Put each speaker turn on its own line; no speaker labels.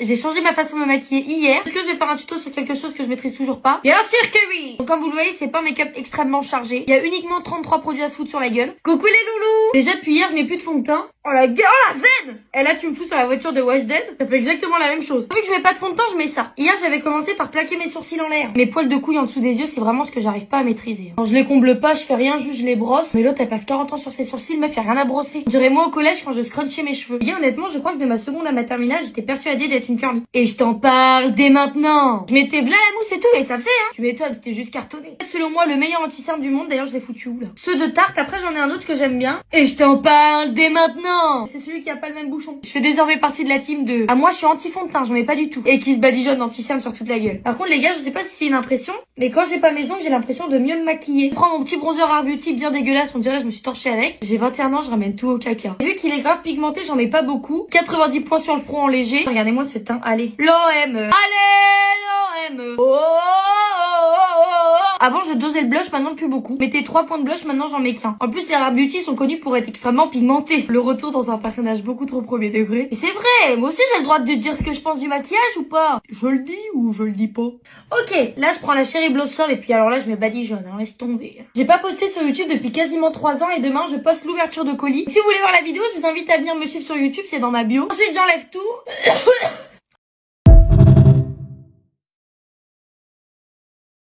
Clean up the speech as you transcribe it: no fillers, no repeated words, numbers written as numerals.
J'ai changé ma façon de me maquiller hier. Est-ce que je vais faire un tuto sur quelque chose que je maîtrise toujours pas? Bien sûr que oui. Donc comme vous le voyez, c'est pas un make-up extrêmement chargé. Il y a uniquement 33 produits à se foutre sur la gueule. Coucou les loulous. Déjà depuis hier, je mets plus de fond de teint. Oh la gueule, oh la veine. Et là tu me fous sur la voiture de Weshden. Ça fait exactement la même chose. Vu que je mets pas de fond de teint, je mets ça. Hier j'avais commencé par plaquer mes sourcils en l'air. Mes poils de couilles en dessous des yeux, c'est vraiment ce que j'arrive pas à maîtriser. Quand je les comble pas, je fais rien, juste je les brosse. Mais l'autre elle passe 40 ans sur ses sourcils, meuf, y a rien à brosser. Je dirais moi au collège quand je scrunchais mes cheveux. Et honnêtement, je crois que de ma seconde à ma terminale, j'étais persuadée d'être une curly. Et je t'en parle dès maintenant. Je mettais v'là la mousse et tout, et ça fait hein. Tu m'étonnes, c'était juste cartonné. Selon moi, le meilleur anti-cerne du monde, d'ailleurs je l'ai foutu où là? Ceux de Tarte, après j'en ai un autre que j'aime bien. Et je t'en parle dès maintenant. C'est celui qui a pas le même bouchon. Je fais désormais partie de la team de moi je suis anti-fond de teint, j'en mets pas du tout. Et qui se badigeonne anti-cerne sur toute la gueule. Par contre les gars, je sais pas si c'est une impression, mais quand j'ai pas mes ongles, j'ai l'impression de mieux me maquiller. Je prends mon petit bronzer Art Beauty bien dégueulasse, on dirait que je me suis torchée avec. J'ai 21 ans, je ramène tout au caca. Vu qu'il est grave pigmenté, j'en mets pas beaucoup. 90 points sur le front en léger. Regardez-moi ce teint, allez. L'OM. Allez, l'OM. Oh, oh, oh, oh, oh. Avant je dosais le blush, maintenant plus beaucoup. Mettez 3 points de blush, maintenant j'en mets qu'un. En plus les Art Beauty sont connus pour être extrêmement pigmentés. Le retour dans un personnage beaucoup trop premier degré. Et c'est vrai, moi aussi j'ai le droit de dire ce que je pense du maquillage ou pas? Je le dis ou je le dis pas? Ok, là je prends la Cherry Blossom et puis alors là je me badigeonne, hein, laisse tomber. J'ai pas posté sur YouTube depuis quasiment 3 ans et demain je poste l'ouverture de colis. Si vous voulez voir la vidéo, je vous invite à venir me suivre sur YouTube, c'est dans ma bio. Ensuite j'enlève tout.